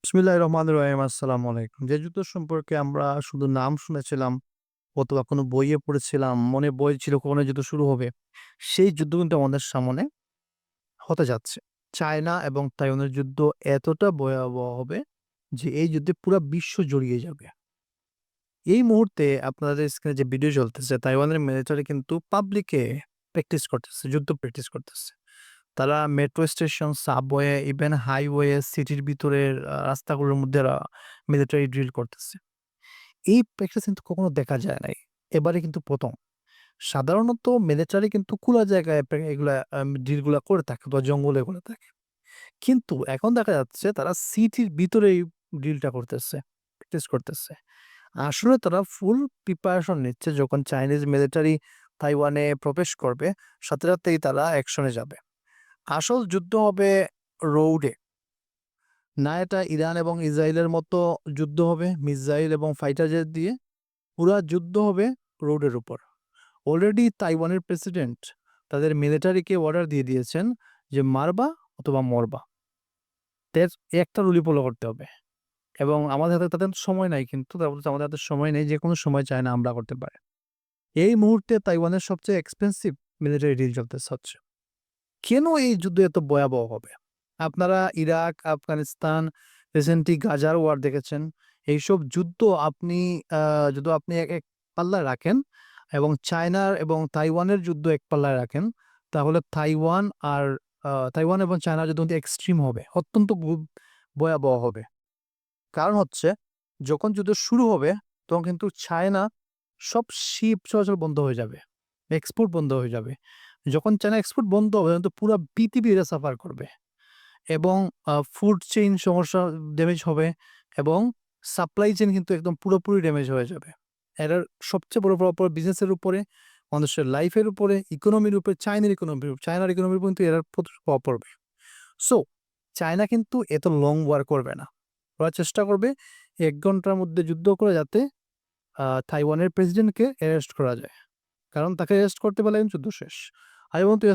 বিসমিল্লাহির রহমানির রহিম। আসসালামু আলাইকুম। যে যুদ্ধ সম্পর্কে আমরা শুধু নাম শুনেছিলাম অথবা কোনো বইয়ে পড়েছিলাম, মনে বই ছিল কখনো যুদ্ধ শুরু হবে। সেই যুদ্ধ কিন্তু আমাদের সামনে হতে যাচ্ছে। চায়না এবং তাইওয়ানের যুদ্ধ এতটা ভয়াবহ হবে যে এই যুদ্ধে পুরা বিশ্ব জড়িয়ে যাবে। এই মুহূর্তে আপনাদের স্ক্রিনে যে ভিডিও চলতেছে, তাইওয়ানের মিলিটারি কিন্তু পাবলিকে প্র্যাকটিস করতেছে, যুদ্ধ প্র্যাকটিস করতেছে। তারা metro station, subway, even highway, সিটির ভিতরের রাস্তাগুলোর মধ্যে মিলিটারি ড্রিল করতেছে। এই প্র্যাকটিস কিন্তু কখনো দেখা যায় নাই। এবারে কিন্তু ১ম। সাধারণত মিলিটারি কিন্তু খোলা জায়গায় এগুলা ড্রিল গুলা করে থাকে বা জঙ্গলে করে থাকে। কিন্তু এখন দেখা যাচ্ছে তারা সিটির ভিতরেই ড্রিলটা করতেছে, প্র্যাকটিস করতেছে। আসলে তারা ফুল প্রিপারেশন নিচ্ছে যখন চাইনিজ মিলিটারি তাইওয়ানে প্রবেশ করবে, সাথে সাথেই তারা অ্যাকশনে যাবে। আসল যুদ্ধ হবে রোডে। না এটা ইরান এবং ইসরায়েলের মতো যুদ্ধ হবে মিসাইল এবং ফাইটার জেট দিয়ে। পুরা যুদ্ধ হবে রোডের উপর। অলরেডি তাইওয়ানের প্রেসিডেন্ট তাদের মিলিটারিকে অর্ডার দিয়ে দিয়েছেন যে মারবা অথবা মরবা। দের একটা রুলই ফলো করতে হবে। এবং আমাদের হাতে তাদের সময় নাই, কিন্তু তারা বলছে আমাদের হাতে সময় নেই, যেকোনো সময় চায়না হামলা করতে পারে। এই মুহূর্তে তাইওয়ানের সবচেয়ে এক্সপেনসিভ মিলিটারি ডিল চলতেছে হচ্ছে। কেন এই যুদ্ধ এত ভয়াবহ হবে? আপনারা ইরাক, আফগানিস্তান, রিসেন্টলি গাজার ওয়ার দেখেছেন। এইসব যুদ্ধ আপনি যদি আপনি এক পাল্লায় রাখেন এবং চায়নার এবং তাইওয়ানের যুদ্ধ এক পাল্লায় রাখেন, তাহলে তাইওয়ান এবং চায়নার যুদ্ধ কিন্তু এক্সট্রিম হবে। অত্যন্ত ভয়াবহ হবে। কারণ হচ্ছে যখন যুদ্ধ শুরু হবে তখন কিন্তু চায়না সব শিপ চলাচল বন্ধ হয়ে যাবে। এক্সপোর্ট বন্ধ হয়ে যাবে। যখন চায়না এক্সপোর্ট বন্ধ হবে তখন তো পুরা পৃথিবী এটা সাফার করবে এবং ফুড চেইন সমস্যা ড্যামেজ হবে এবং সাপ্লাই চেইন কিন্তু একদম পুরোপুরি ড্যামেজ হয়ে যাবে। এটার সবচেয়ে বড় প্রভাব বিজনেসের উপরে, মানুষের লাইফের উপরে, ইকোনমির উপরে, চায়নার ইকোনমির উপর কিন্তু এটার প্রভাব পড়বে। সো চায়না কিন্তু এত লং ওয়ার করবে না। ওরা চেষ্টা করবে ১ ঘন্টার মধ্যে যুদ্ধ করে যাতে তাইওয়ানের প্রেসিডেন্টকে অ্যারেস্ট করা যায়। কারণ তাকে অ্যারেস্ট করতে পারলে কিন্তু যুদ্ধ শেষ। I want to